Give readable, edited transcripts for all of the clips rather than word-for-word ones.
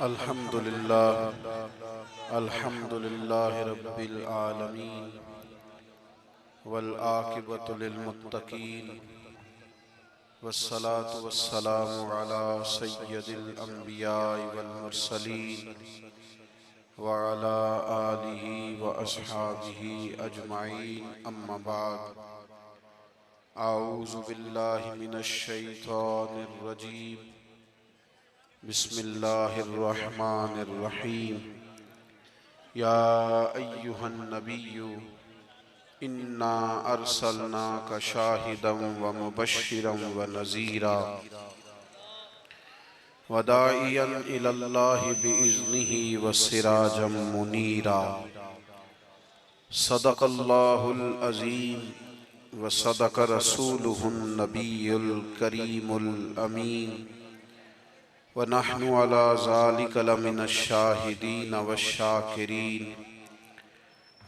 الحمد للہ رب العالمین والعاقبۃ للمتقین والصلاة والسلام علی سید الانبیاء والمرسلین وعلی آلہ واصحابہ اجمعین اما بعد اعوذ باللہ من الشیطان الرجیم بسم اللہ الرحمن الرحیم یا ایہا النبی انا ارسلناک شاہدا ومبشرا ونذیرا وداعیا الی اللہ بإذنہ وسراجا منیرا صدق اللہ العظیم وصدق رسولہ النبی الکریم الامین وَنَحْنُ عَلَى ذَلِكَ لَمِنَ الشَّاهِدِينَ وَالشَّاكِرِينَ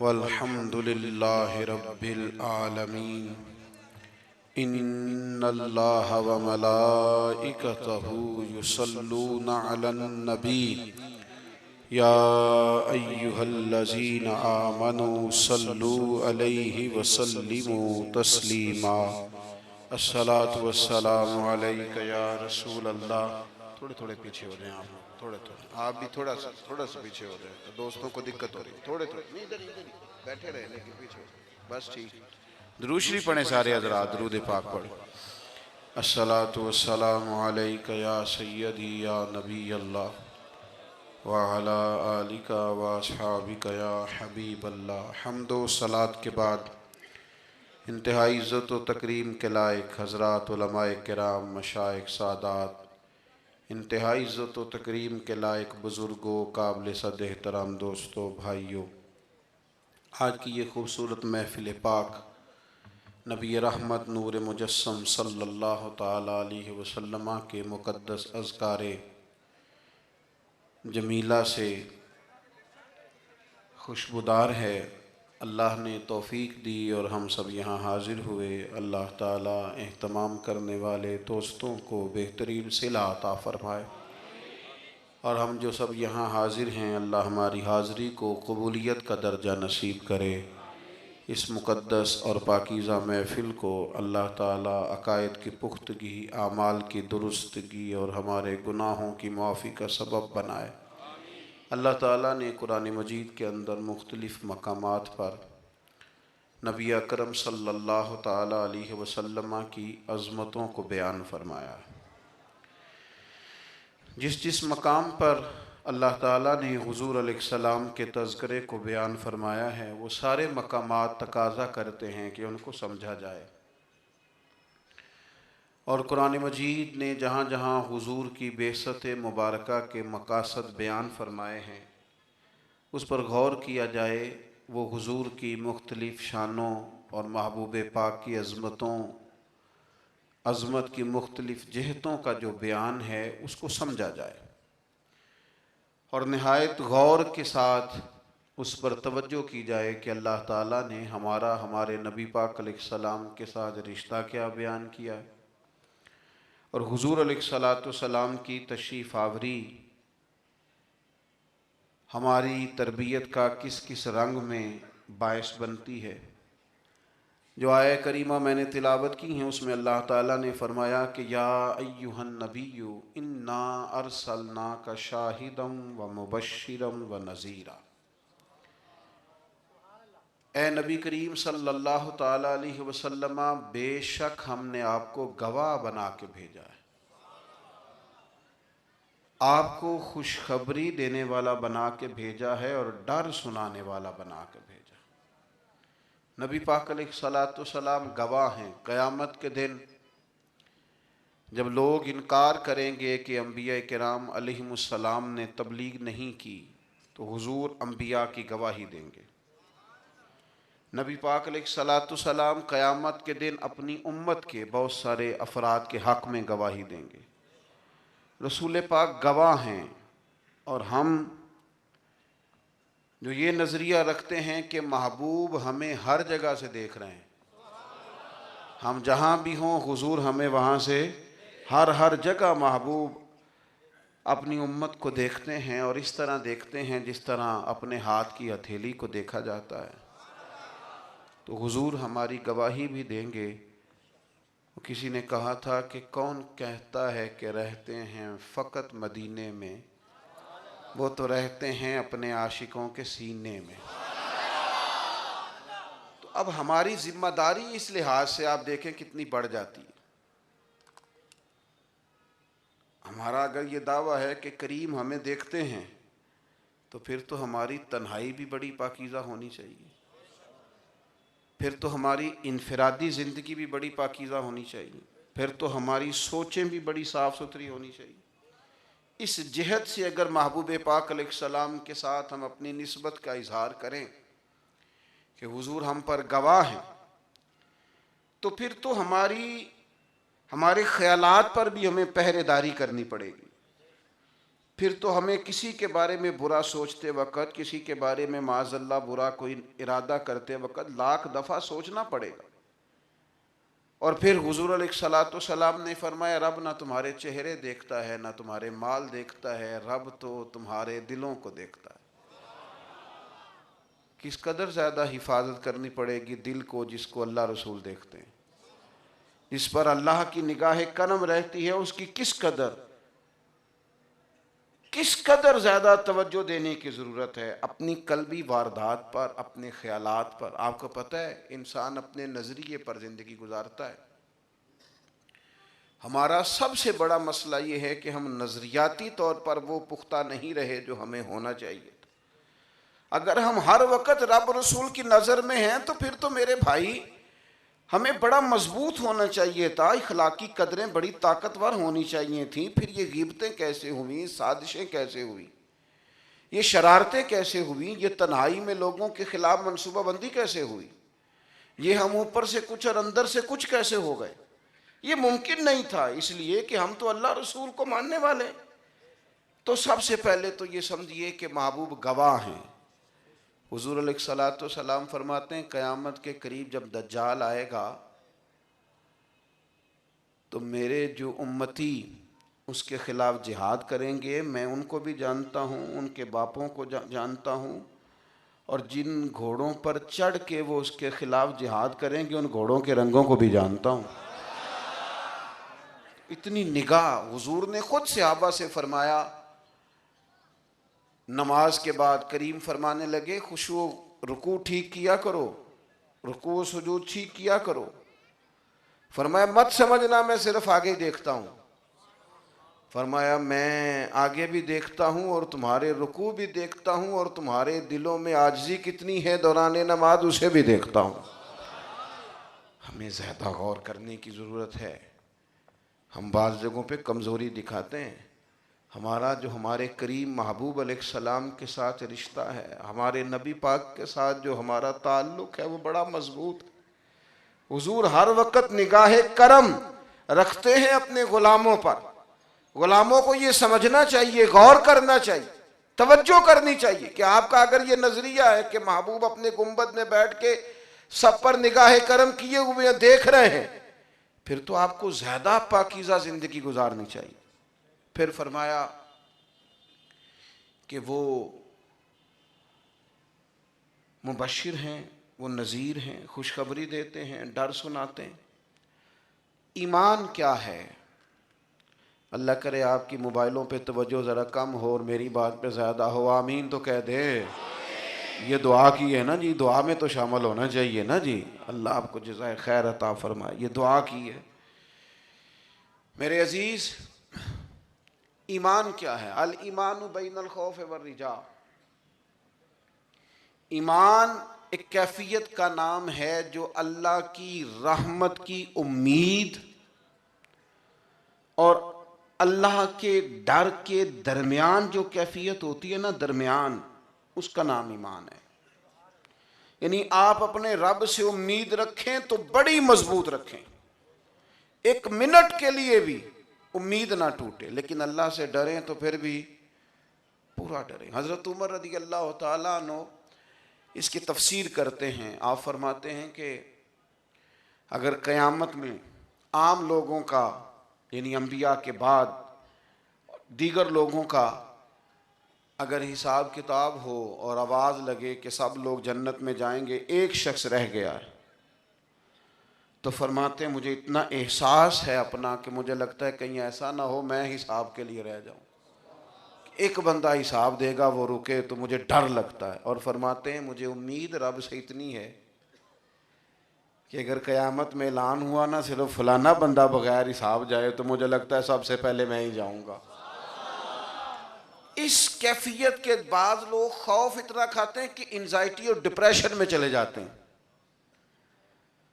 وَالْحَمْدُ لِلَّهِ رَبِّ الْعَالَمِينَ إِنَّ اللَّهَ وَمَلَائِكَتَهُ يُصَلُّونَ عَلَى النَّبِيِّ يَا أَيُّهَا الَّذِينَ آمَنُوا صَلُّوا عَلَيْهِ وَسَلِّمُوا تَسْلِيمًا الصلاة والسلام علیکہ یا رسول اللہ۔ تھوڑے پیچھے ہو جائیں آپ بھی تھوڑا سا پیچھے ہو جائیں، دوستوں کو دقت ہو رہی ہے، تھوڑے ادھر بیٹھے رہے لیکن پیچھے ہو جائیں، بس ٹھیک۔ درود شریف پڑھیں سارے حضرات، درود پاک پڑھیں۔ الصلاة والسلام علیکہ یا سیدی یا نبی اللہ وعلی آلکہ واصحابکہ یا حبیب اللہ۔ حمد و صلاة کے بعد انتہائی عزت و تکریم کے لائق حضرات علماء کرام، مشائخ، سادات، انتہائی عزت و تکریم کے لائق بزرگوں، قابل صد احترام دوستوں، بھائیوں، آج کی یہ خوبصورت محفل پاک نبی رحمت نور مجسم صلی اللہ تعالیٰ علیہ وسلم کے مقدس اذکار جمیلہ سے خوشبودار ہے۔ اللہ نے توفیق دی اور ہم سب یہاں حاضر ہوئے۔ اللہ تعالیٰ اہتمام کرنے والے دوستوں کو بہترین صلہ عطا فرمائے، اور ہم جو سب یہاں حاضر ہیں اللہ ہماری حاضری کو قبولیت کا درجہ نصیب کرے۔ اس مقدس اور پاکیزہ محفل کو اللہ تعالیٰ عقائد کی پختگی، اعمال کی درستگی اور ہمارے گناہوں کی معافی کا سبب بنائے۔ اللہ تعالیٰ نے قرآن مجید کے اندر مختلف مقامات پر نبی اکرم صلی اللہ تعالیٰ علیہ وسلم کی عظمتوں کو بیان فرمایا۔ جس مقام پر اللہ تعالیٰ نے حضور علیہ السلام کے تذکرے کو بیان فرمایا ہے، وہ سارے مقامات تقاضا کرتے ہیں کہ ان کو سمجھا جائے، اور قرآن مجید نے جہاں جہاں حضور کی بعثت مبارکہ کے مقاصد بیان فرمائے ہیں اس پر غور کیا جائے۔ وہ حضور کی مختلف شانوں اور محبوب پاک کی عظمت کی مختلف جہتوں کا جو بیان ہے اس کو سمجھا جائے، اور نہایت غور کے ساتھ اس پر توجہ کی جائے کہ اللہ تعالیٰ نے ہمارے نبی پاک علیہ السلام کے ساتھ رشتہ کیا بیان کیا ہے، اور حضور علیہ السلام کی تشریف آوری ہماری تربیت کا کس کس رنگ میں باعث بنتی ہے۔ جو آیہ کریمہ میں نے تلاوت کی ہیں اس میں اللہ تعالیٰ نے فرمایا کہ یا ایہا النبی انا ارسلناک شاہدا ومبشرا ونذیرا، اے نبی کریم صلی اللہ تعالیٰ علیہ وسلم، بے شک ہم نے آپ کو گواہ بنا کے بھیجا ہے، آپ کو خوشخبری دینے والا بنا کے بھیجا ہے اور ڈر سنانے والا بنا کے بھیجا۔ نبی پاک علیہ السلام گواہ ہیں۔ قیامت کے دن جب لوگ انکار کریں گے کہ انبیاء کرام علیہ السلام نے تبلیغ نہیں کی تو حضور انبیاء کی گواہی دیں گے۔ نبی پاک علیہ السلام قیامت کے دن اپنی امت کے بہت سارے افراد کے حق میں گواہی دیں گے۔ رسول پاک گواہ ہیں، اور ہم جو یہ نظریہ رکھتے ہیں کہ محبوب ہمیں ہر جگہ سے دیکھ رہے ہیں، ہم جہاں بھی ہوں حضور ہمیں وہاں سے ہر جگہ محبوب اپنی امت کو دیکھتے ہیں اور اس طرح دیکھتے ہیں جس طرح اپنے ہاتھ کی ہتھیلی کو دیکھا جاتا ہے۔ تو حضور ہماری گواہی بھی دیں گے۔ کسی نے کہا تھا کہ کون کہتا ہے کہ رہتے ہیں فقط مدینے میں، وہ تو رہتے ہیں اپنے عاشقوں کے سینے میں۔ تو اب ہماری ذمہ داری اس لحاظ سے آپ دیکھیں کتنی بڑھ جاتی ہے۔ ہمارا اگر یہ دعویٰ ہے کہ کریم ہمیں دیکھتے ہیں تو پھر تو ہماری تنہائی بھی بڑی پاکیزہ ہونی چاہیے، پھر تو ہماری انفرادی زندگی بھی بڑی پاکیزہ ہونی چاہیے، پھر تو ہماری سوچیں بھی بڑی صاف ستھری ہونی چاہیے۔ اس جہت سے اگر محبوب پاک علیہ السلام کے ساتھ ہم اپنی نسبت کا اظہار کریں کہ حضور ہم پر گواہ ہیں، تو پھر تو ہمارے خیالات پر بھی ہمیں پہرے داری کرنی پڑے گی۔ پھر تو ہمیں کسی کے بارے میں برا سوچتے وقت، کسی کے بارے میں معاذ اللہ برا کوئی ارادہ کرتے وقت لاکھ دفعہ سوچنا پڑے گا۔ اور پھر حضور علیہ السلام نے فرمایا رب نہ تمہارے چہرے دیکھتا ہے نہ تمہارے مال دیکھتا ہے، رب تو تمہارے دلوں کو دیکھتا ہے۔ کس قدر زیادہ حفاظت کرنی پڑے گی دل کو جس کو اللہ رسول دیکھتے ہیں، جس پر اللہ کی نگاہ کرم رہتی ہے، اس کی کس قدر زیادہ توجہ دینے کی ضرورت ہے اپنی قلبی واردات پر، اپنے خیالات پر۔ آپ کو پتہ ہے انسان اپنے نظریے پر زندگی گزارتا ہے۔ ہمارا سب سے بڑا مسئلہ یہ ہے کہ ہم نظریاتی طور پر وہ پختہ نہیں رہے جو ہمیں ہونا چاہیے۔ اگر ہم ہر وقت رب رسول کی نظر میں ہیں تو پھر تو میرے بھائی ہمیں بڑا مضبوط ہونا چاہیے تھا، اخلاقی قدریں بڑی طاقتور ہونی چاہیے تھیں۔ پھر یہ غیبتیں کیسے ہوئیں، سازشیں کیسے ہوئیں، یہ شرارتیں کیسے ہوئیں، یہ تنہائی میں لوگوں کے خلاف منصوبہ بندی کیسے ہوئی، یہ ہم اوپر سے کچھ اور اندر سے کچھ کیسے ہو گئے؟ یہ ممکن نہیں تھا، اس لیے کہ ہم تو اللہ رسول کو ماننے والے۔ تو سب سے پہلے تو یہ سمجھیے کہ محبوب گواہ ہیں۔ حضور علیہ السلام فرماتے ہیں قیامت کے قریب جب دجال آئے گا تو میرے جو امتی اس کے خلاف جہاد کریں گے، میں ان کو بھی جانتا ہوں، ان کے باپوں کو جانتا ہوں، اور جن گھوڑوں پر چڑھ کے وہ اس کے خلاف جہاد کریں گے ان گھوڑوں کے رنگوں کو بھی جانتا ہوں۔ اتنی نگاہ حضور نے خود صحابہ سے فرمایا۔ نماز کے بعد کریم فرمانے لگے خشوع رکوع ٹھیک کیا کرو، رکوع و سجود ٹھیک کیا کرو۔ فرمایا مت سمجھنا میں صرف آگے دیکھتا ہوں، فرمایا میں آگے بھی دیکھتا ہوں اور تمہارے رکوع بھی دیکھتا ہوں اور تمہارے دلوں میں عاجزی کتنی ہے دوران نماز اسے بھی دیکھتا ہوں۔ ہمیں زیادہ غور کرنے کی ضرورت ہے۔ ہم بعض جگہوں پہ کمزوری دکھاتے ہیں۔ ہمارا جو ہمارے کریم محبوب علیہ السلام کے ساتھ رشتہ ہے، ہمارے نبی پاک کے ساتھ جو ہمارا تعلق ہے وہ بڑا مضبوط ہے۔ حضور ہر وقت نگاہ کرم رکھتے ہیں اپنے غلاموں پر۔ غلاموں کو یہ سمجھنا چاہیے، غور کرنا چاہیے، توجہ کرنی چاہیے کہ آپ کا اگر یہ نظریہ ہے کہ محبوب اپنے گنبد میں بیٹھ کے سب پر نگاہ کرم کیے ہوئے دیکھ رہے ہیں، پھر تو آپ کو زیادہ پاکیزہ زندگی گزارنی چاہیے۔ پھر فرمایا کہ وہ مبشر ہیں، وہ نذیر ہیں، خوشخبری دیتے ہیں، ڈر سناتے ہیں۔ ایمان کیا ہے؟ اللہ کرے آپ کی موبائلوں پہ توجہ ذرا کم ہو اور میری بات پہ زیادہ ہو، آمین تو کہہ دے۔ یہ دعا کی ہے نا جی، دعا میں تو شامل ہونا چاہیے نا جی۔ اللہ آپ کو جزائے خیر عطا فرمائے، یہ دعا کی ہے۔ میرے عزیز، ایمان کیا ہے؟ الایمان بین الخوف والرجاء۔ ایمان ایک کیفیت کا نام ہے جو اللہ کی رحمت کی امید اور اللہ کے ڈر کے درمیان جو کیفیت ہوتی ہے نا، درمیان، اس کا نام ایمان ہے۔ یعنی آپ اپنے رب سے امید رکھیں تو بڑی مضبوط رکھیں، ایک منٹ کے لیے بھی امید نہ ٹوٹے، لیکن اللہ سے ڈریں تو پھر بھی پورا ڈریں۔ حضرت عمر رضی اللہ تعالیٰ عنہ اس کی تفسیر کرتے ہیں۔ آپ فرماتے ہیں کہ اگر قیامت میں عام لوگوں کا، یعنی انبیاء کے بعد دیگر لوگوں کا اگر حساب کتاب ہو اور آواز لگے کہ سب لوگ جنت میں جائیں گے، ایک شخص رہ گیا ہے، تو فرماتے ہیں مجھے اتنا احساس ہے اپنا کہ مجھے لگتا ہے کہیں ایسا نہ ہو میں حساب کے لیے رہ جاؤں۔ ایک بندہ حساب دے گا، وہ رکے تو مجھے ڈر لگتا ہے۔ اور فرماتے ہیں مجھے امید رب سے اتنی ہے کہ اگر قیامت میں اعلان ہوا نا صرف فلانا بندہ بغیر حساب جائے تو مجھے لگتا ہے سب سے پہلے میں ہی جاؤں گا۔ اس کیفیت کے بعض لوگ خوف اتنا کھاتے ہیں کہ انزائٹی اور ڈپریشن میں چلے جاتے ہیں۔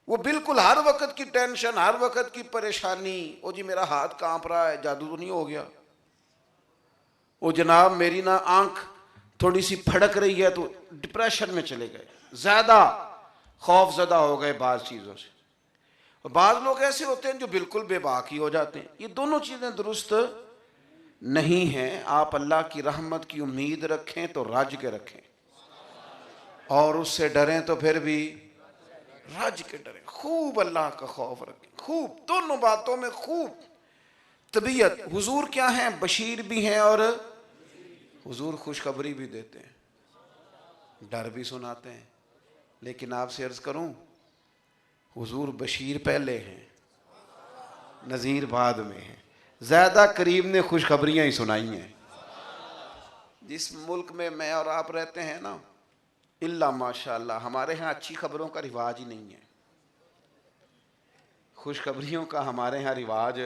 وہ بالکل ہر وقت کی ٹینشن، ہر وقت کی پریشانی، او جی میرا ہاتھ کانپ رہا ہے، جادو تو نہیں ہو گیا؟ او جناب میری نا آنکھ تھوڑی سی پھڑک رہی ہے، تو ڈپریشن میں چلے گئے، زیادہ خوف زدہ ہو گئے بعض چیزوں سے۔ اور بعض لوگ ایسے ہوتے ہیں جو بالکل بے باک ہی ہو جاتے ہیں۔ یہ دونوں چیزیں درست نہیں ہیں۔ آپ اللہ کی رحمت کی امید رکھیں تو رج کے رکھیں، اور اس سے ڈریں تو پھر بھی رج کے ڈریں۔ خوب اللہ کا خوف رکھیں، خوب دونوں باتوں میں خوب طبیعت۔ حضور کیا ہیں؟ بشیر بھی ہیں اور حضور خوشخبری بھی دیتے ہیں، ڈر بھی سناتے ہیں۔ لیکن آپ سے عرض کروں، حضور بشیر پہلے ہیں، نذیر بعد میں ہیں۔ زیادہ قریب نے خوشخبریاں ہی سنائی ہیں۔ جس ملک میں اور آپ رہتے ہیں نا، اللہ ماشاءاللہ ہمارے ہاں اچھی خبروں کا رواج ہی نہیں ہے، خوشخبریوں کا ہمارے ہاں رواج،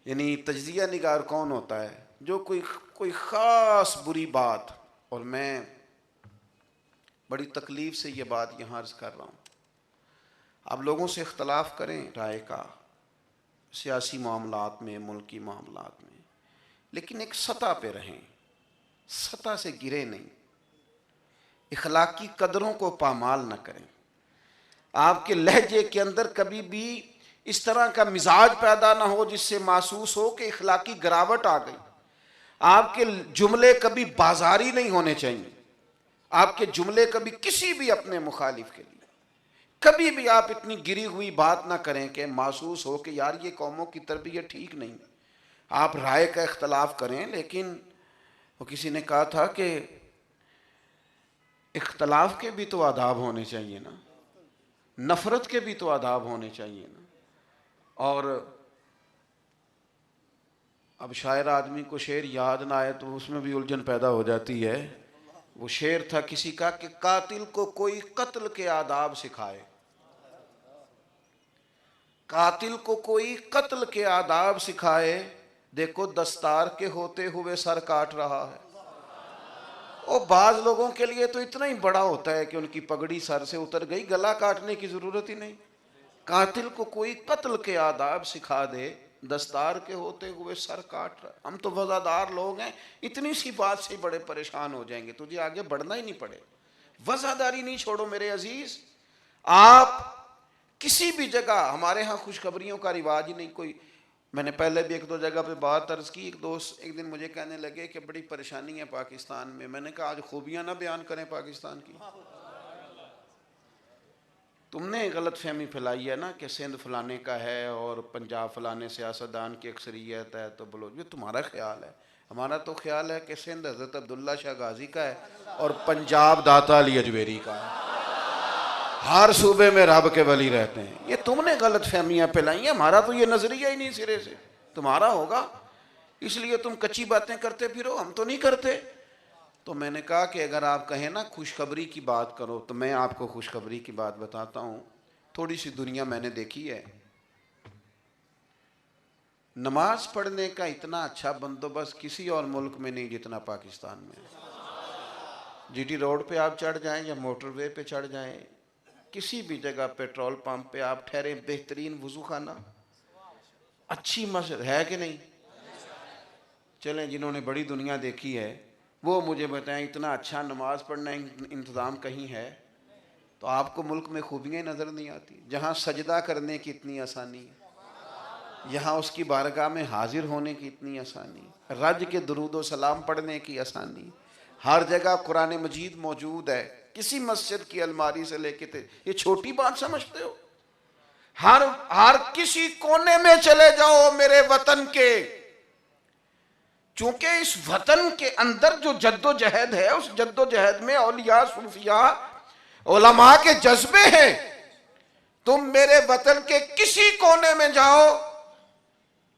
یعنی تجزیہ نگار کون ہوتا ہے جو کوئی خاص بری بات، اور میں بڑی تکلیف سے یہ بات یہاں عرض کر رہا ہوں، آپ لوگوں سے اختلاف کریں رائے کا سیاسی معاملات میں، ملکی معاملات میں، لیکن ایک سطح پہ رہیں، سطح سے گرے نہیں، اخلاقی قدروں کو پامال نہ کریں۔ آپ کے لہجے کے اندر کبھی بھی اس طرح کا مزاج پیدا نہ ہو جس سے محسوس ہو کہ اخلاقی گراوٹ آ گئی۔ آپ کے جملے کبھی بازاری نہیں ہونے چاہیے، آپ کے جملے کبھی کسی بھی اپنے مخالف کے لیے کبھی بھی آپ اتنی گری ہوئی بات نہ کریں کہ محسوس ہو کہ یار یہ قوموں کی تربیت ٹھیک نہیں۔ آپ رائے کا اختلاف کریں، لیکن وہ کسی نے کہا تھا کہ اختلاف کے بھی تو آداب ہونے چاہیے نا، نفرت کے بھی تو آداب ہونے چاہیے نا۔ اور اب شاعر آدمی کو شعر یاد نہ آئے تو اس میں بھی الجھن پیدا ہو جاتی ہے۔ وہ شعر تھا کسی کا کہ قاتل کو کوئی قتل کے آداب سکھائے، قاتل کو کوئی قتل کے آداب سکھائے، دیکھو دستار کے ہوتے ہوئے سر کاٹ رہا ہے۔ اور بعض لوگوں کے لیے تو اتنا ہی بڑا ہوتا ہے کہ ان کی پگڑی سر سے اتر گئی، گلا کاٹنے کی ضرورت ہی نہیں۔ قاتل کو کوئی قتل کے آداب سکھا دے، دستار کے ہوتے ہوئے سر کاٹ رہا۔ ہم تو وزادار لوگ ہیں، اتنی سی بات سے بڑے پریشان ہو جائیں گے، تجھے آگے بڑھنا ہی نہیں پڑے۔ وزاداری نہیں چھوڑو میرے عزیز۔ آپ کسی بھی جگہ، ہمارے ہاں خوشخبریوں کا رواج ہی نہیں کوئی۔ میں نے پہلے بھی ایک دو جگہ پہ بات عرض کی، ایک دوست ایک دن مجھے کہنے لگے کہ بڑی پریشانی ہے پاکستان میں۔ میں نے کہا آج خوبیاں نہ بیان کریں پاکستان کی؟ تم نے غلط فہمی پھیلائی ہے نا کہ سندھ فلانے کا ہے اور پنجاب فلانے سیاستدان کی اکثریت ہے، تو بولو یہ تمہارا خیال ہے۔ ہمارا تو خیال ہے کہ سندھ حضرت عبداللہ شاہ غازی کا ہے اور پنجاب داتا علی اجمیری کا ہے، ہر صوبے میں رب کے ولی رہتے ہیں۔ یہ تم نے غلط فہمیاں پھیلائی ہیں، ہمارا تو یہ نظریہ ہی نہیں سرے سے، تمہارا ہوگا، اس لیے تم کچی باتیں کرتے پھرو، ہم تو نہیں کرتے۔ تو میں نے کہا کہ اگر آپ کہیں نا خوشخبری کی بات کرو تو میں آپ کو خوشخبری کی بات بتاتا ہوں۔ تھوڑی سی دنیا میں نے دیکھی ہے، نماز پڑھنے کا اتنا اچھا بندوبست کسی اور ملک میں نہیں جتنا پاکستان میں۔ جی ٹی روڈ پہ آپ چڑھ جائیں یا موٹر وے پہ چڑھ جائیں، کسی بھی جگہ پیٹرول پمپ پہ آپ ٹھہریں، بہترین وضو خانہ، اچھی مسجد ہے کہ نہیں؟ چلیں جنہوں نے بڑی دنیا دیکھی ہے وہ مجھے بتائیں اتنا اچھا نماز پڑھنا انتظام کہیں ہے؟ تو آپ کو ملک میں خوبیاں نظر نہیں آتی؟ جہاں سجدہ کرنے کی اتنی آسانی ہے، یہاں اس کی بارگاہ میں حاضر ہونے کی اتنی آسانی، رج کے درود و سلام پڑھنے کی آسانی، ہر جگہ قرآن مجید موجود ہے، کسی مسجد کی الماری سے لے کے یہ چھوٹی بات سمجھتے ہو؟ ہر کسی کونے میں چلے جاؤ میرے وطن کے، چونکہ اس وطن کے اندر جو جد و جہد ہے، اس جد و جہد میں اولیاء، صوفیاء، علماء کے جذبے ہیں. تم میرے وطن کے کسی کونے میں جاؤ،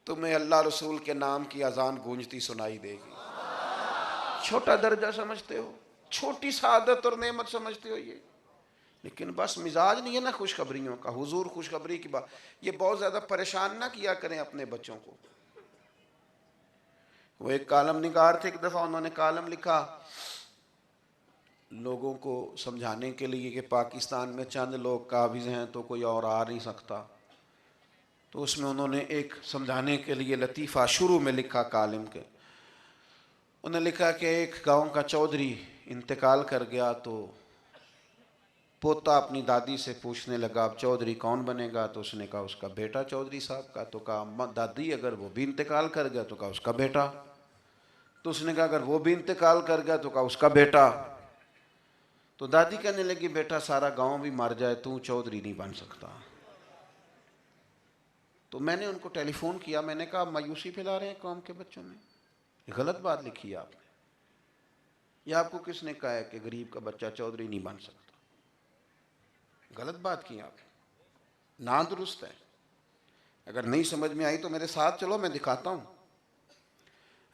تمہیں اللہ رسول کے نام کی اذان گونجتی سنائی دے گی. چھوٹا درجہ سمجھتے ہو، چھوٹی سعادت اور نعمت سمجھتے ہو یہ، لیکن بس مزاج نہیں ہے نا خوشخبریوں کا. حضور خوشخبری کی بات، یہ بہت زیادہ پریشان نہ کیا کریں اپنے بچوں کو. وہ ایک کالم نگار تھے، ایک دفعہ انہوں نے کالم لکھا لوگوں کو سمجھانے کے لیے کہ پاکستان میں چند لوگ قابض ہیں تو کوئی اور آ نہیں سکتا. تو اس میں انہوں نے ایک سمجھانے کے لیے لطیفہ شروع میں لکھا کالم کے. انہوں نے لکھا کہ ایک گاؤں کا چودھری انتقال کر گیا تو پوتا اپنی دادی سے پوچھنے لگا اب چودھری کون بنے گا؟ تو اس نے کہا اس کا بیٹا چودھری صاحب کا. تو کہا دادی اگر وہ بھی انتقال کر گیا؟ تو کہا اس کا بیٹا. تو اس نے کہا اگر وہ بھی انتقال کر گیا؟ تو کہا اس کا بیٹا. تو دادی کہنے لگی بیٹا سارا گاؤں بھی مر جائے تو چودھری نہیں بن سکتا. تو میں نے ان کو ٹیلی فون کیا، میں نے کہا مایوسی پھیلا رہے ہیں قوم کے بچوں میں، یہ غلط بات لکھی ہے آپ نے. یہ آپ کو کس نے کہا ہے کہ غریب کا بچہ چودھری نہیں بن سکتا؟ غلط بات کی آپ نے، نا درست ہے. اگر نہیں سمجھ میں آئی تو میرے ساتھ چلو، میں دکھاتا ہوں.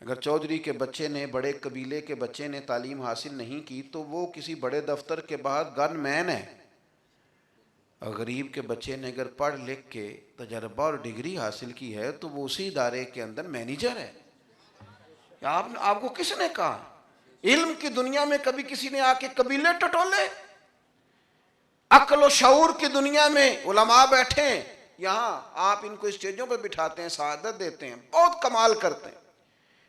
اگر چودھری کے بچے نے، بڑے قبیلے کے بچے نے تعلیم حاصل نہیں کی تو وہ کسی بڑے دفتر کے باہر گن مین ہے. اور غریب کے بچے نے اگر پڑھ لکھ کے تجربہ اور ڈگری حاصل کی ہے تو وہ اسی ادارے کے اندر مینیجر ہے. آپ کو کس نے کہا؟ علم کی دنیا میں کبھی کسی نے آ کے قبیلے ٹٹولے؟ عقل و شعور کی دنیا میں علماء بیٹھے ہیں، یہاں آپ ان کو اسٹیجوں پہ بٹھاتے ہیں، سعادت دیتے ہیں، بہت کمال کرتے ہیں،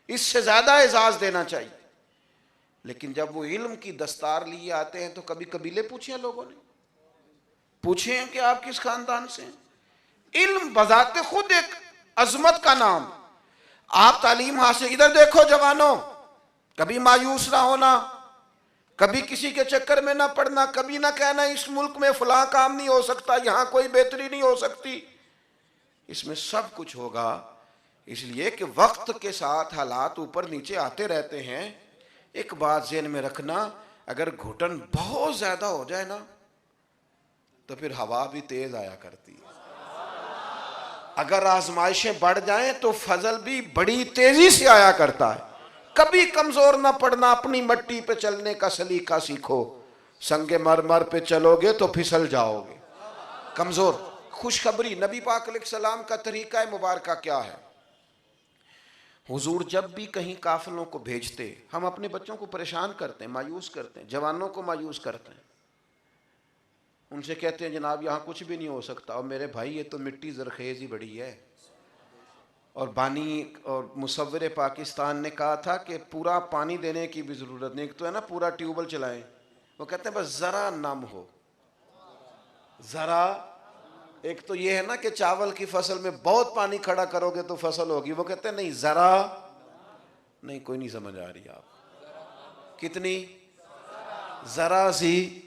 اس سے زیادہ اعزاز دینا چاہیے. لیکن جب وہ علم کی دستار لیے آتے ہیں تو کبھی قبیلے پوچھے ہیں لوگوں نے؟ پوچھے ہیں کہ آپ کس خاندان سے ہیں؟ علم بذات خود ایک عظمت کا نام. آپ تعلیم حاصل، ادھر دیکھو جوانوں، کبھی مایوس نہ ہونا، کبھی کسی کے چکر میں نہ پڑنا، کبھی نہ کہنا اس ملک میں فلاں کام نہیں ہو سکتا، یہاں کوئی بہتری نہیں ہو سکتی. اس میں سب کچھ ہوگا، اس لیے کہ وقت کے ساتھ حالات اوپر نیچے آتے رہتے ہیں. ایک بات ذہن میں رکھنا، اگر گھٹن بہت زیادہ ہو جائے نا تو پھر ہوا بھی تیز آیا کرتی ہے. اگر آزمائشیں بڑھ جائیں تو فضل بھی بڑی تیزی سے آیا کرتا ہے. کبھی کمزور نہ پڑنا، اپنی مٹی پہ چلنے کا سلیقہ سیکھو. سنگ مرمر پہ چلو گے تو پھسل جاؤ گے. کمزور. خوشخبری، نبی پاک علیہ السلام کا طریقہ مبارکہ کیا ہے؟ حضور جب بھی کہیں قافلوں کو بھیجتے، ہم اپنے بچوں کو پریشان کرتے ہیں، مایوس کرتے ہیں، جوانوں کو مایوس کرتے ہیں. ان سے کہتے ہیں جناب یہاں کچھ بھی نہیں ہو سکتا. اور میرے بھائی یہ تو مٹی زرخیز ہی بڑی ہے. اور بانی اور مصور پاکستان نے کہا تھا کہ پورا پانی دینے کی بھی ضرورت نہیں، ایک تو ہے نا پورا ٹیوبل چلائیں، وہ کہتے ہیں بس ذرا نم ہو. ذرا، ایک تو یہ ہے نا کہ چاول کی فصل میں بہت پانی کھڑا کرو گے تو فصل ہوگی، وہ کہتے ہیں نہیں ذرا نہیں. کوئی نہیں سمجھ آ رہی آپ کتنی؟ ذرا سی.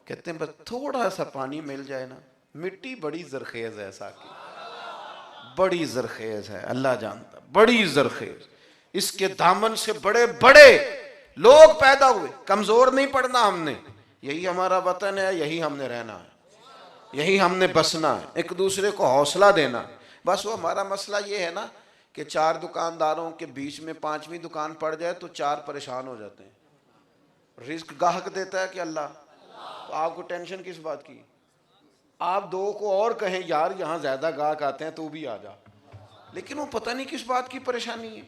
کہتے ہیں بس تھوڑا سا پانی مل جائے نا. مٹی بڑی زرخیز ہے ساکی، بڑی زرخیز ہے، اللہ جانتا، بڑی زرخیز. اس کے دامن سے بڑے بڑے لوگ پیدا ہوئے. کمزور نہیں پڑنا ہم نے. یہی ہمارا وطن ہے، یہی ہم نے رہنا ہے، یہی ہم نے بسنا ہے. ایک دوسرے کو حوصلہ دینا. بس وہ ہمارا مسئلہ یہ ہے نا کہ 4 دکانداروں کے بیچ میں 5ویں دکان پڑ جائے تو 4 پریشان ہو جاتے ہیں. رزق گاہک دیتا ہے کہ اللہ؟ تو آپ کو ٹینشن کس بات کی؟ آپ 2 کو اور کہیں یار یہاں زیادہ گاہک آتے ہیں تو بھی آ جا، لیکن وہ پتہ نہیں کس بات کی پریشانی ہے.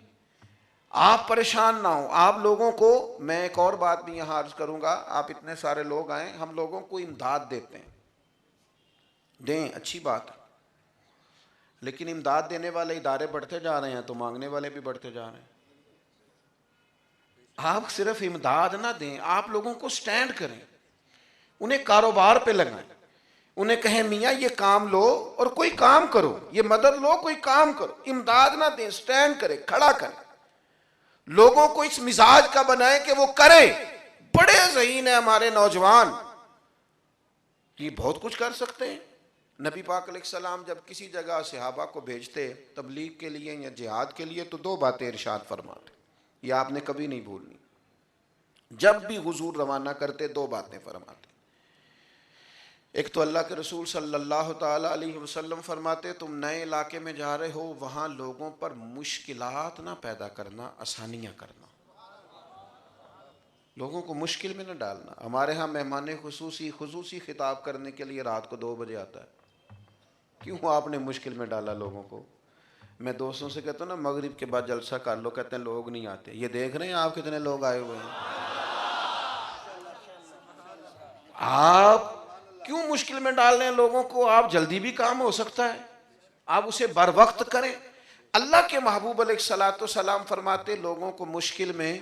آپ پریشان نہ ہوں. آپ لوگوں کو میں ایک اور بات بھی یہاں عرض کروں گا. آپ اتنے سارے لوگ آئیں، ہم لوگوں کو امداد دیتے ہیں، دیں، اچھی بات ہے، لیکن امداد دینے والے ادارے بڑھتے جا رہے ہیں تو مانگنے والے بھی بڑھتے جا رہے ہیں. آپ صرف امداد نہ دیں، آپ لوگوں کو سٹینڈ کریں، انہیں کاروبار پہ لگائیں، انہیں کہیں میاں یہ کام لو اور کوئی کام کرو، یہ مدد لو کوئی کام کرو. امداد نہ دیں، سٹینڈ کریں، کھڑا کریں. لوگوں کو اس مزاج کا بنائیں کہ وہ کریں. بڑے ذہین ہیں ہمارے نوجوان، یہ بہت کچھ کر سکتے ہیں. نبی پاک علیہ السلام جب کسی جگہ صحابہ کو بھیجتے تبلیغ کے لیے یا جہاد کے لیے تو دو باتیں ارشاد فرماتے، یہ آپ نے کبھی نہیں بھولنی۔ جب بھی حضور روانہ کرتے دو باتیں فرماتے، ایک تو اللہ کے رسول صلی اللہ تعالیٰ علیہ وسلم فرماتے تم نئے علاقے میں جا رہے ہو، وہاں لوگوں پر مشکلات نہ پیدا کرنا، آسانیاں کرنا، لوگوں کو مشکل میں نہ ڈالنا۔ ہمارے ہاں مہمان خصوصی خطاب کرنے کے لیے رات کو 2 بجے آتا ہے، کیوں آپ نے مشکل میں ڈالا لوگوں کو؟ میں دوستوں سے کہتا ہوں نا مغرب کے بعد جلسہ کر لو، کہتے ہیں لوگ نہیں آتے۔ یہ دیکھ رہے ہیں آپ کتنے لوگ آئے ہوئے ہیں؟ آپ کیوں مشکل میں ڈال رہے ہیں لوگوں کو؟ آپ جلدی بھی کام ہو سکتا ہے، آپ اسے بر وقت کریں۔ اللہ کے محبوب علیہ الصلوۃ والسلام فرماتے لوگوں کو مشکل میں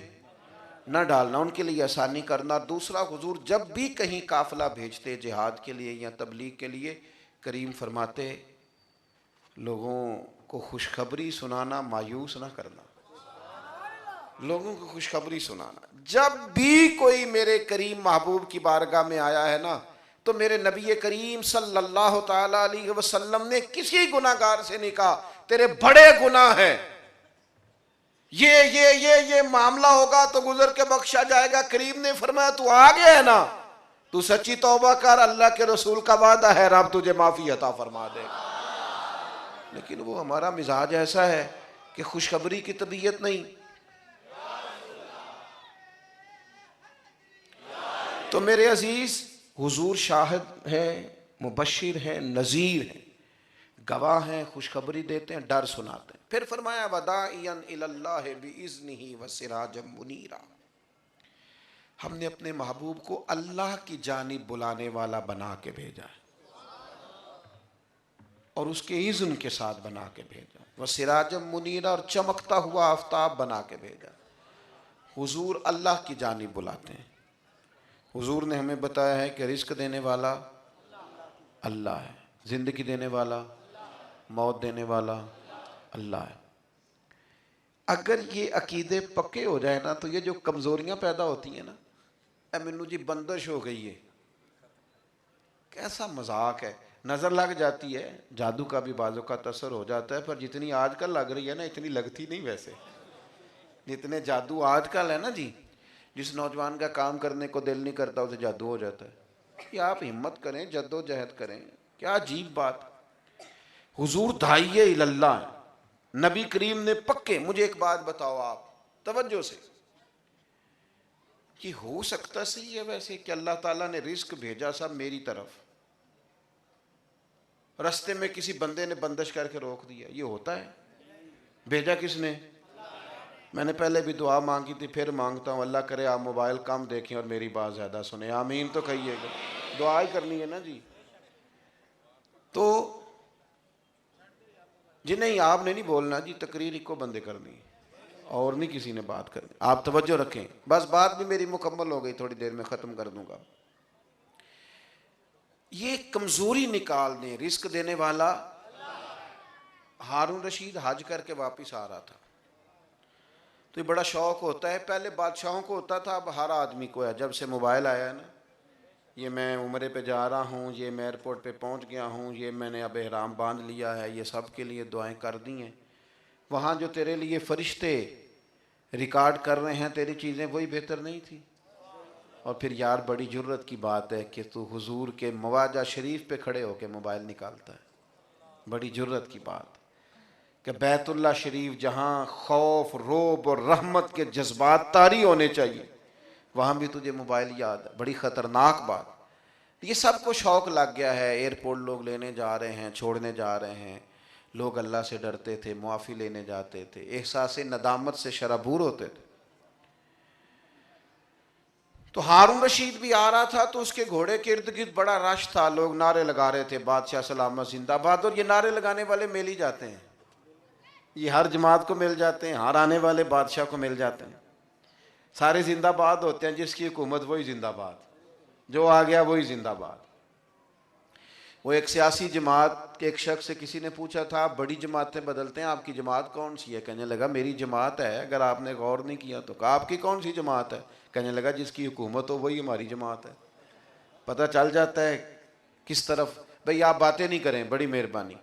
نہ ڈالنا، ان کے لیے آسانی کرنا۔ اور دوسرا، حضور جب بھی کہیں قافلہ بھیجتے جہاد کے لیے یا تبلیغ کے لیے، کریم فرماتے لوگوں کو خوشخبری سنانا، مایوس نہ کرنا، لوگوں کو خوشخبری سنانا۔ جب بھی کوئی میرے کریم محبوب کی بارگاہ میں آیا ہے نا، تو میرے نبی کریم صلی اللہ تعالیٰ علیہ وسلم نے کسی گناہگار سے نہیں کہا تیرے بڑے گناہ ہیں، یہ معاملہ ہوگا تو گزر کے بخشا جائے گا۔ کریم نے فرمایا تو آ گیا ہے نا، تو سچی توبہ کر، اللہ کے رسول کا وعدہ ہے رب تجھے معافی عطا فرما دے گا۔ لیکن وہ ہمارا مزاج ایسا ہے کہ خوشخبری کی طبیعت نہیں۔ تو میرے عزیز، حضور شاہد ہے، مبشر ہے، نذیر ہے، گواہ ہیں، خوشخبری دیتے ہیں، ڈر سناتے ہیں۔ پھر فرمایا وداعیا الی اللہ باذنہ وسراجا منیرا، ہم نے اپنے محبوب کو اللہ کی جانب بلانے والا بنا کے بھیجا ہے، اور اس کے اذن کے ساتھ بنا کے بھیجا، وسراجا منیرا، اور چمکتا ہوا آفتاب بنا کے بھیجا۔ حضور اللہ کی جانب بلاتے ہیں۔ حضور نے ہمیں بتایا ہے کہ رزق دینے والا اللہ ہے، زندگی دینے والا، موت دینے والا اللہ ہے۔ اگر یہ عقیدے پکے ہو جائے نا تو یہ جو کمزوریاں پیدا ہوتی ہیں نا، اے منو جی بندش ہو گئی ہے، کیسا مذاق ہے، نظر لگ جاتی ہے، جادو کا بھی بعضوں کا اثر ہو جاتا ہے، پر جتنی آج کل لگ رہی ہے نا اتنی لگتی نہیں ویسے۔ جتنے جادو آج کل ہے نا جی، جس نوجوان کا کام کرنے کو دل نہیں کرتا اسے جادو ہو جاتا ہے۔ کہ آپ ہمت کریں، جد و جہد کریں، کیا عجیب بات۔ حضور داعی اللہ ہے، نبی کریم نے پکے۔ مجھے ایک بات بتاؤ آپ توجہ سے، کہ ہو سکتا صحیح ہے ویسے کہ اللہ تعالیٰ نے رزق بھیجا سب میری طرف، رستے میں کسی بندے نے بندش کر کے روک دیا؟ یہ ہوتا ہے؟ بھیجا کس نے؟ میں نے پہلے بھی دعا مانگی تھی، پھر مانگتا ہوں، اللہ کرے آپ موبائل کم دیکھیں اور میری بات زیادہ سنیں، آمین تو کہیے گا، دعا ہی کرنی ہے نا جی۔ تو جی نہیں، آپ نے نہیں بولنا جی، تقریر کو بندے کرنی اور نہیں کسی نے بات کرنی، آپ توجہ رکھیں۔ بس بات بھی میری مکمل ہو گئی، تھوڑی دیر میں ختم کر دوں گا۔ یہ کمزوری نکال دیں، رزق دینے والا۔ ہارون رشید حج کر کے واپس آ رہا تھا، تو یہ بڑا شوق ہوتا ہے، پہلے بادشاہوں کو ہوتا تھا، اب ہر آدمی کو ہے۔ جب سے موبائل آیا ہے نا، یہ میں عمرے پہ جا رہا ہوں، یہ میں ایئرپورٹ پہ پہنچ گیا ہوں، یہ میں نے اب احرام باندھ لیا ہے، یہ سب کے لیے دعائیں کر دی ہیں۔ وہاں جو تیرے لیے فرشتے ریکارڈ کر رہے ہیں تیری چیزیں، وہی بہتر نہیں تھی؟ اور پھر یار بڑی جرت کی بات ہے کہ تو حضور کے مواجہ شریف پہ کھڑے ہو کے موبائل نکالتا ہے، بڑی جرت کی بات کہ بیت اللہ شریف جہاں خوف، رعب اور رحمت کے جذبات طاری ہونے چاہیے، وہاں بھی تجھے موبائل یاد ہے، بڑی خطرناک بات۔ یہ سب کو شوق لگ گیا ہے، ایئرپورٹ لوگ لینے جا رہے ہیں، چھوڑنے جا رہے ہیں، لوگ اللہ سے ڈرتے تھے، معافی لینے جاتے تھے، احساس ندامت سے شرابور ہوتے تھے۔ تو ہارون رشید بھی آ رہا تھا، تو اس کے گھوڑے کے ارد گرد بڑا رش تھا، لوگ نعرے لگا رہے تھے، بادشاہ سلامت زندہ باد۔ اور یہ نعرے لگانے والے مل ہی جاتے ہیں، یہ ہر جماعت کو مل جاتے ہیں، ہر آنے والے بادشاہ کو مل جاتے ہیں، سارے زندہ باد ہوتے ہیں، جس کی حکومت وہی زندہ باد، جو آ گیا وہی زندہ باد۔ وہ ایک سیاسی جماعت کے ایک شخص سے کسی نے پوچھا تھا، آپ بڑی جماعتیں بدلتے ہیں، آپ کی جماعت کون سی ہے؟ کہنے لگا میری جماعت ہے، اگر آپ نے غور نہیں کیا تو۔ کہا آپ کی کون سی جماعت ہے؟ کہنے لگا جس کی حکومت ہو وہی ہماری جماعت ہے۔ پتہ چل جاتا ہے کس طرف بھئی آپ باتیں نہیں کریں، بڑی مہربانی،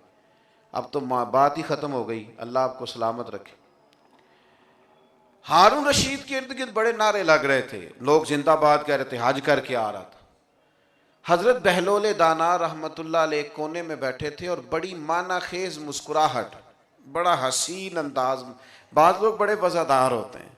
اب تو بات ہی ختم ہو گئی، اللہ آپ کو سلامت رکھے۔ ہارون رشید کے ارد گرد بڑے نعرے لگ رہے تھے، لوگ زندہ باد کہہ رہے تھے، حج کر کے آ رہا تھا۔ حضرت بہلول دانا رحمت اللہ علیہ کونے میں بیٹھے تھے اور بڑی معنی خیز مسکراہٹ، بڑا حسین انداز، بعض لوگ بڑے وزادار ہوتے ہیں،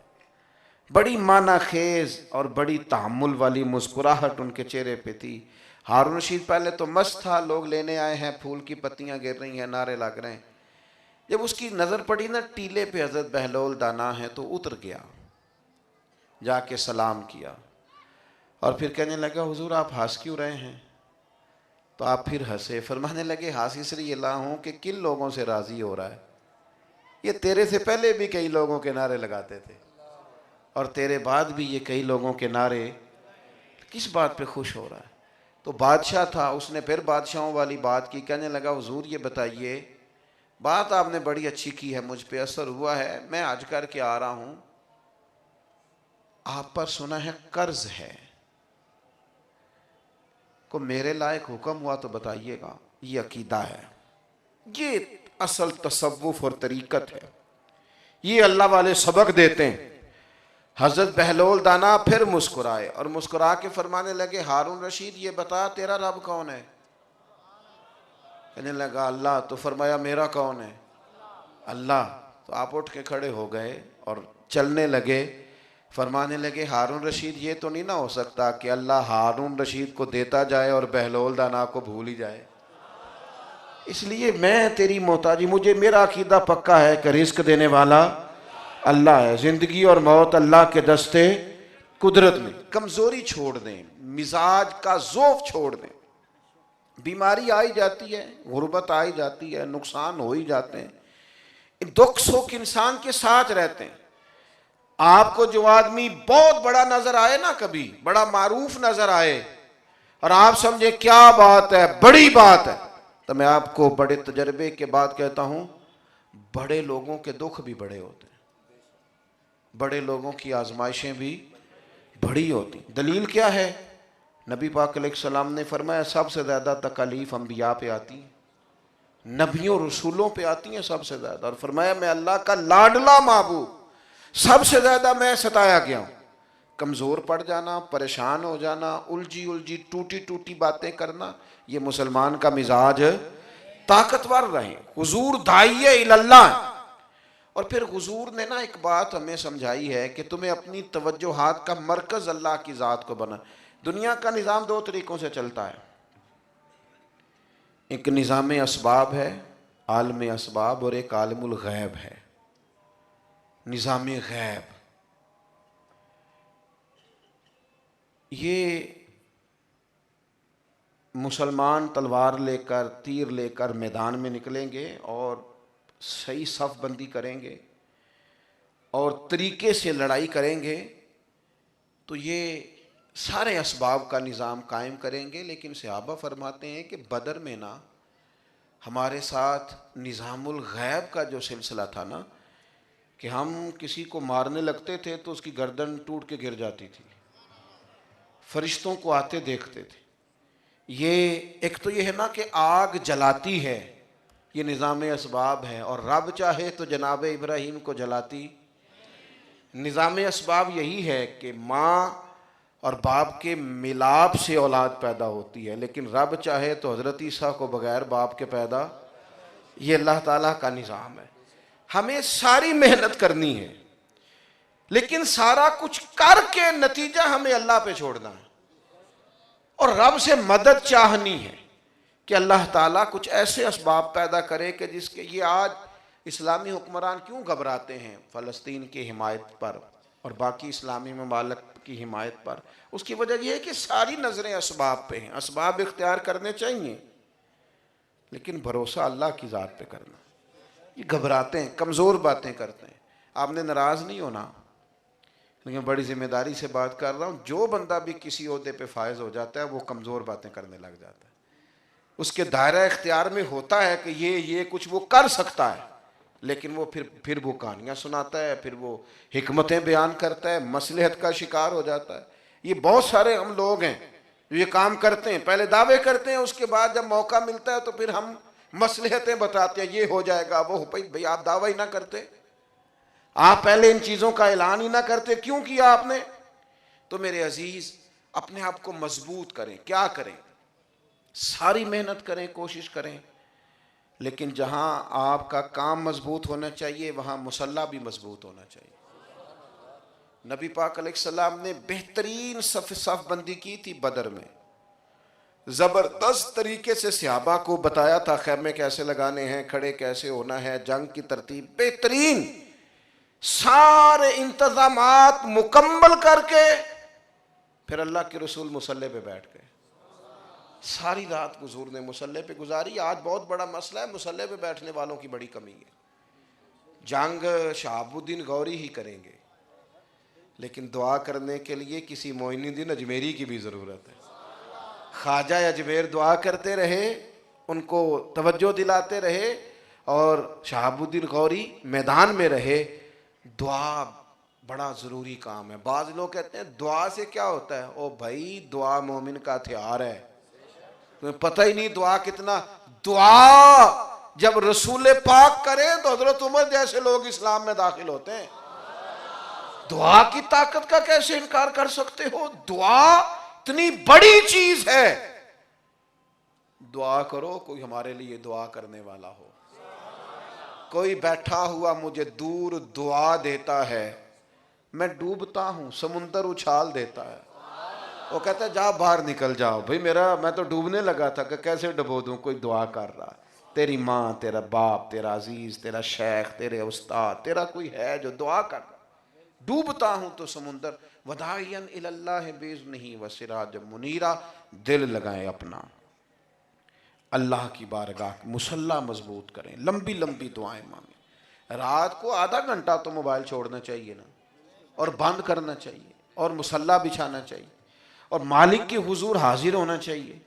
بڑی معنی خیز اور بڑی تحمل والی مسکراہٹ ان کے چہرے پہ تھی۔ ہارون رشید پہلے تو مست تھا، لوگ لینے آئے ہیں، پھول کی پتیاں گر رہی ہیں، نعرے لگ رہے ہیں۔ جب اس کی نظر پڑی نا ٹیلے پہ حضرت بہلول دانا ہے تو اتر گیا، جا کے سلام کیا اور پھر کہنے لگا حضور آپ ہنس کیوں رہے ہیں؟ تو آپ پھر ہنسے، فرمانے لگے ہنس اس لیے رہا ہوں کہ کن لوگوں سے راضی ہو رہا ہے؟ یہ تیرے سے پہلے بھی کئی لوگوں کے نعرے لگاتے تھے اور تیرے بعد بھی یہ کئی لوگوں کے نعرے، کس بات پہ خوش ہو رہا ہے؟ تو بادشاہ تھا، اس نے پھر بادشاہوں والی بات کی، کہنے لگا حضور یہ بتائیے، بات آپ نے بڑی اچھی کی ہے، مجھ پہ اثر ہوا ہے، میں حج کر کے آ رہا ہوں، آپ پر سنا ہے قرض ہے، کو میرے لائق حکم ہوا تو بتائیے گا۔ یہ عقیدہ ہے، یہ اصل تصوف اور طریقت ہے، یہ اللہ والے سبق دیتے ہیں۔ حضرت بہلول دانا پھر مسکرائے اور مسکرا کے فرمانے لگے ہارون رشید یہ بتا تیرا رب کون ہے؟ کہنے لگا اللہ۔ تو فرمایا میرا کون ہے؟ اللہ۔ تو آپ اٹھ کے کھڑے ہو گئے اور چلنے لگے، فرمانے لگے ہارون رشید یہ تو نہیں نہ ہو سکتا کہ اللہ ہارون رشید کو دیتا جائے اور بہلول دانا کو بھول ہی جائے، اس لیے میں تیری محتاجی، مجھے میرا عقیدہ پکا ہے کہ رزق دینے والا اللہ ہے، زندگی اور موت اللہ کے دستے قدرت میں۔ کمزوری چھوڑ دیں، مزاج کا ضعف چھوڑ دیں، بیماری آئی جاتی ہے، غربت آئی جاتی ہے، نقصان ہو ہی جاتے ہیں، دکھ سکھ انسان کے ساتھ رہتے ہیں۔ آپ کو جو آدمی بہت بڑا نظر آئے نا، کبھی بڑا معروف نظر آئے اور آپ سمجھے کیا بات ہے، بڑی بات ہے، تو میں آپ کو بڑے تجربے کے بعد کہتا ہوں بڑے لوگوں کے دکھ بھی بڑے ہوتے ہیں، بڑے لوگوں کی آزمائشیں بھی بڑی ہوتی۔ دلیل کیا ہے؟ نبی پاک علیہ السلام نے فرمایا سب سے زیادہ تکالیف انبیاء پہ آتی ہیں، نبیوں رسولوں پہ آتی ہیں سب سے زیادہ، اور فرمایا میں اللہ کا لاڈلا محبوب، سب سے زیادہ میں ستایا گیا ہوں۔ کمزور پڑ جانا، پریشان ہو جانا، الجھی الجھی ٹوٹی ٹوٹی باتیں کرنا، یہ مسلمان کا مزاج ہے۔ طاقتور رہیں، حضور داعیہ اللہ۔ اور پھر حضور نے نا ایک بات ہمیں سمجھائی ہے کہ تمہیں اپنی توجہات کا مرکز اللہ کی ذات کو بنا۔ دنیا کا نظام دو طریقوں سے چلتا ہے، ایک نظام اسباب ہے، عالم اسباب، اور ایک عالم الغیب ہے، نظام غیب۔ یہ مسلمان تلوار لے کر، تیر لے کر میدان میں نکلیں گے اور صحیح صف بندی کریں گے اور طریقے سے لڑائی کریں گے تو یہ سارے اسباب کا نظام قائم کریں گے۔ لیکن صحابہ فرماتے ہیں کہ بدر میں نا ہمارے ساتھ نظام الغیب کا جو سلسلہ تھا نا، کہ ہم کسی کو مارنے لگتے تھے تو اس کی گردن ٹوٹ کے گر جاتی تھی، فرشتوں کو آتے دیکھتے تھے۔ یہ ایک تو یہ ہے نا کہ آگ جلاتی ہے، یہ نظام اسباب ہے، اور رب چاہے تو جناب ابراہیم کو جلاتی۔ نظام اسباب یہی ہے کہ ماں اور باپ کے ملاپ سے اولاد پیدا ہوتی ہے، لیکن رب چاہے تو حضرت عیسیٰ کو بغیر باپ کے پیدا، یہ اللہ تعالیٰ کا نظام ہے۔ ہمیں ساری محنت کرنی ہے، لیکن سارا کچھ کر کے نتیجہ ہمیں اللہ پہ چھوڑنا ہے، اور رب سے مدد چاہنی ہے کہ اللہ تعالیٰ کچھ ایسے اسباب پیدا کرے کہ جس کے یہ آج اسلامی حکمران کیوں گھبراتے ہیں فلسطین کی حمایت پر اور باقی اسلامی ممالک کی حمایت پر، اس کی وجہ یہ ہے کہ ساری نظریں اسباب پہ ہیں۔ اسباب اختیار کرنے چاہیے لیکن بھروسہ اللہ کی ذات پہ کرنا۔ یہ گھبراتے ہیں، کمزور باتیں کرتے ہیں۔ آپ نے ناراض نہیں ہونا، لیکن بڑی ذمہ داری سے بات کر رہا ہوں، جو بندہ بھی کسی عہدے پہ فائز ہو جاتا ہے وہ کمزور باتیں کرنے لگ جاتا ہے۔ اس کے دائرہ اختیار میں ہوتا ہے کہ یہ کچھ وہ کر سکتا ہے، لیکن وہ پھر وہ کہانیاں سناتا ہے، پھر وہ حکمتیں بیان کرتا ہے، مصلحت کا شکار ہو جاتا ہے۔ یہ بہت سارے ہم لوگ ہیں یہ کام کرتے ہیں، پہلے دعوے کرتے ہیں، اس کے بعد جب موقع ملتا ہے تو پھر ہم مصلحتیں بتاتے ہیں، یہ ہو جائے گا وہ بھئی آپ دعویٰ ہی نہ کرتے، آپ پہلے ان چیزوں کا اعلان ہی نہ کرتے، کیوں کیا آپ نے؟ تو میرے عزیز اپنے آپ کو مضبوط کریں، کیا کریں؟ ساری محنت کریں، کوشش کریں، لیکن جہاں آپ کا کام مضبوط ہونا چاہیے وہاں مسلح بھی مضبوط ہونا چاہیے۔ نبی پاک علیہ السلام نے بہترین صف بندی کی تھی بدر میں، زبردست طریقے سے صحابہ کو بتایا تھا خیمے کیسے لگانے ہیں، کھڑے کیسے ہونا ہے، جنگ کی ترتیب بہترین، سارے انتظامات مکمل کر کے پھر اللہ کے رسول مصلی پہ بیٹھ گئے۔ ساری رات حضور نے مصلی پہ گزاری۔ آج بہت بڑا مسئلہ ہے، مصلی پہ بیٹھنے والوں کی بڑی کمی ہے۔ جنگ شہاب الدین غوری ہی کریں گے، لیکن دعا کرنے کے لیے کسی معین الدین اجمیری کی بھی ضرورت ہے۔ خواجہ اجمیر دعا کرتے رہے، ان کو توجہ دلاتے رہے، اور شہاب الدین غوری میدان میں رہے۔ دعا بڑا ضروری کام ہے۔ بعض لوگ کہتے ہیں دعا سے کیا ہوتا ہے؟ او بھائی دعا مومن کا ہتھیار ہے، تمہیں پتہ ہی نہیں دعا کتنا۔ دعا جب رسول پاک کرے تو حضرت عمر جیسے لوگ اسلام میں داخل ہوتے ہیں۔ دعا کی طاقت کا کیسے انکار کر سکتے ہو؟ دعا اتنی بڑی چیز ہے۔ دعا کرو، کوئی ہمارے لیے دعا کرنے والا ہو۔ کوئی بیٹھا ہوا مجھے دور دعا دیتا ہے، میں ڈوبتا ہوں، سمندر اچھال دیتا ہے۔ وہ کہتا ہے جا باہر نکل جاؤ، بھئی میں تو ڈوبنے لگا تھا کہ کیسے ڈبو دوں، کوئی دعا کر رہا۔ تیری ماں، تیرا باپ، تیرا عزیز، تیرا شیخ، تیرے استاد، تیرا کوئی ہے جو دعا کر رہا۔ ڈوبتا ہوں تو سمندر، وداعیا الی اللہ باذنہ وسراجا منیرا، دل لگائیں اپنا اللہ کی بارگاہ، مسلح مضبوط کریں، لمبی لمبی دعائیں مانگیں۔ رات کو آدھا گھنٹہ تو موبائل چھوڑنا چاہیے نا، اور بند کرنا چاہیے، اور مسلح بچھانا چاہیے، اور مالک کے حضور حاضر ہونا چاہیے،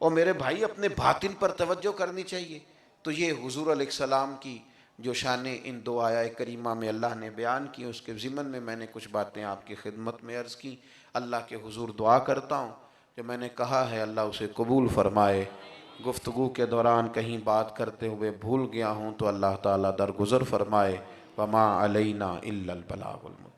اور میرے بھائی اپنے باطن پر توجہ کرنی چاہیے۔ تو یہ حضور علیہ السلام کی جو شانیں ان دو آیہ کریمہ میں اللہ نے بیان کی، اس کے ضمن میں میں نے کچھ باتیں آپ کی خدمت میں عرض کی۔ اللہ کے حضور دعا کرتا ہوں جو میں نے کہا ہے اللہ اسے قبول فرمائے۔ گفتگو کے دوران کہیں بات کرتے ہوئے بھول گیا ہوں تو اللہ تعالیٰ درگزر فرمائے۔ وما علینا الا البلاغ المبین۔